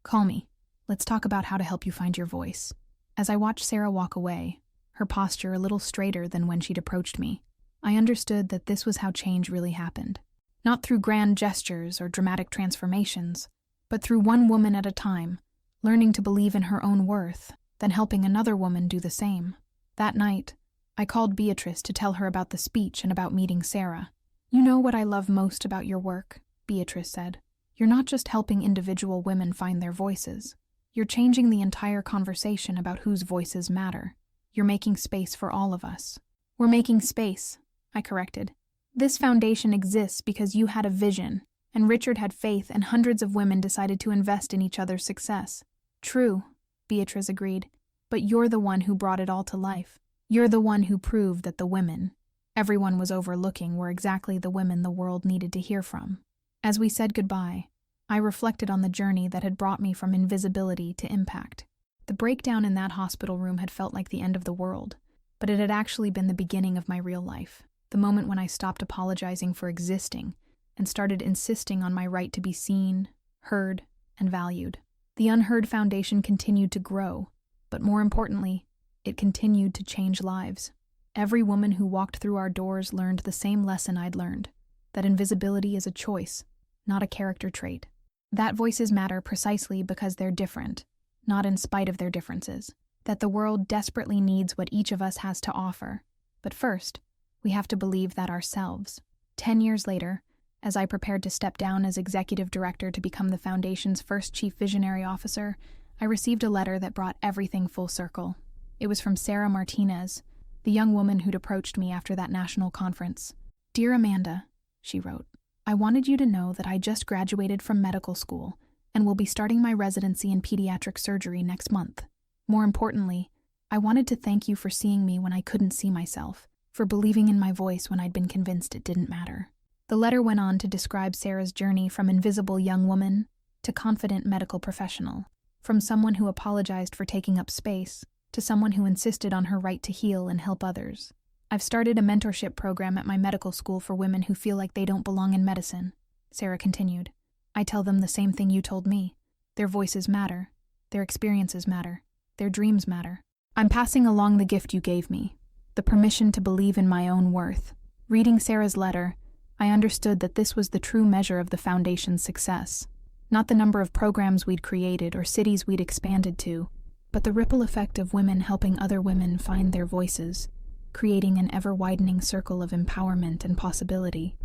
"Call me. Let's talk about how to help you find your voice." As I watched Sarah walk away, her posture a little straighter than when she'd approached me, I understood that this was how change really happened. Not through grand gestures or dramatic transformations, but through one woman at a time, learning to believe in her own worth, then helping another woman do the same. That night, I called Beatrice to tell her about the speech and about meeting Sarah. "You know what I love most about your work," Beatrice said. "You're not just helping individual women find their voices. You're changing the entire conversation about whose voices matter. You're making space for all of us." "We're making space," I corrected. "This foundation exists because you had a vision, and Richard had faith, and hundreds of women decided to invest in each other's success." "True," Beatrice agreed, "but you're the one who brought it all to life. You're the one who proved that the women everyone was overlooking were exactly the women the world needed to hear from." As we said goodbye, I reflected on the journey that had brought me from invisibility to impact. The breakdown in that hospital room had felt like the end of the world, but it had actually been the beginning of my real life, the moment when I stopped apologizing for existing and started insisting on my right to be seen, heard, and valued. The Unheard Foundation continued to grow, but more importantly, it continued to change lives. Every woman who walked through our doors learned the same lesson I'd learned, that invisibility is a choice, not a character trait. That voices matter precisely because they're different, not in spite of their differences. That the world desperately needs what each of us has to offer. But first, we have to believe that ourselves. 10 years later, as I prepared to step down as executive director to become the foundation's first chief visionary officer, I received a letter that brought everything full circle. It was from Sarah Martinez, the young woman who'd approached me after that national conference. "Dear Amanda," she wrote, "I wanted you to know that I just graduated from medical school, and will be starting my residency in pediatric surgery next month. More importantly, I wanted to thank you for seeing me when I couldn't see myself, for believing in my voice when I'd been convinced it didn't matter." The letter went on to describe Sarah's journey from invisible young woman to confident medical professional, from someone who apologized for taking up space to someone who insisted on her right to heal and help others. "I've started a mentorship program at my medical school for women who feel like they don't belong in medicine," Sarah continued. "I tell them the same thing you told me. Their voices matter. Their experiences matter. Their dreams matter. I'm passing along the gift you gave me, the permission to believe in my own worth." Reading Sarah's letter, I understood that this was the true measure of the Foundation's success. Not the number of programs we'd created or cities we'd expanded to, but the ripple effect of women helping other women find their voices, creating an ever-widening circle of empowerment and possibility.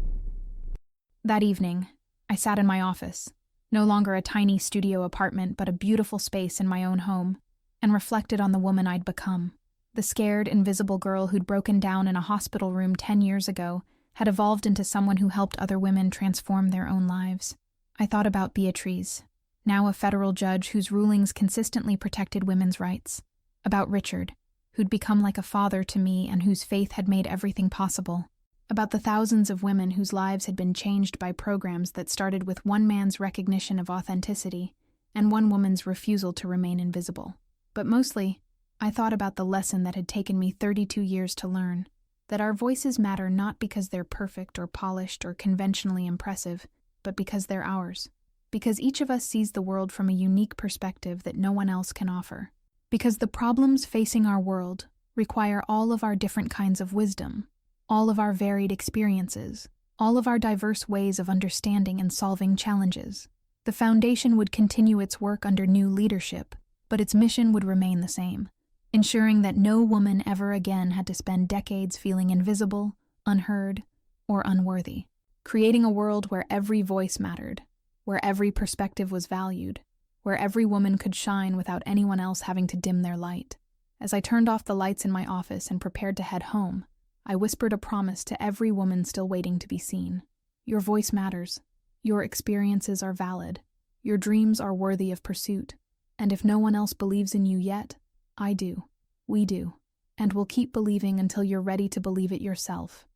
That evening, I sat in my office, no longer a tiny studio apartment but a beautiful space in my own home, and reflected on the woman I'd become. The scared, invisible girl who'd broken down in a hospital room 10 years ago had evolved into someone who helped other women transform their own lives. I thought about Beatrice, now a federal judge whose rulings consistently protected women's rights. About Richard, who'd become like a father to me and whose faith had made everything possible. About the thousands of women whose lives had been changed by programs that started with one man's recognition of authenticity and one woman's refusal to remain invisible. But mostly, I thought about the lesson that had taken me 32 years to learn, that our voices matter not because they're perfect or polished or conventionally impressive, but because they're ours. Because each of us sees the world from a unique perspective that no one else can offer. Because the problems facing our world require all of our different kinds of wisdom, all of our varied experiences, all of our diverse ways of understanding and solving challenges. The Foundation would continue its work under new leadership, but its mission would remain the same, ensuring that no woman ever again had to spend decades feeling invisible, unheard, or unworthy. Creating a world where every voice mattered, where every perspective was valued, where every woman could shine without anyone else having to dim their light. As I turned off the lights in my office and prepared to head home, I whispered a promise to every woman still waiting to be seen. Your voice matters. Your experiences are valid. Your dreams are worthy of pursuit. And if no one else believes in you yet, I do. We do. And we'll keep believing until you're ready to believe it yourself.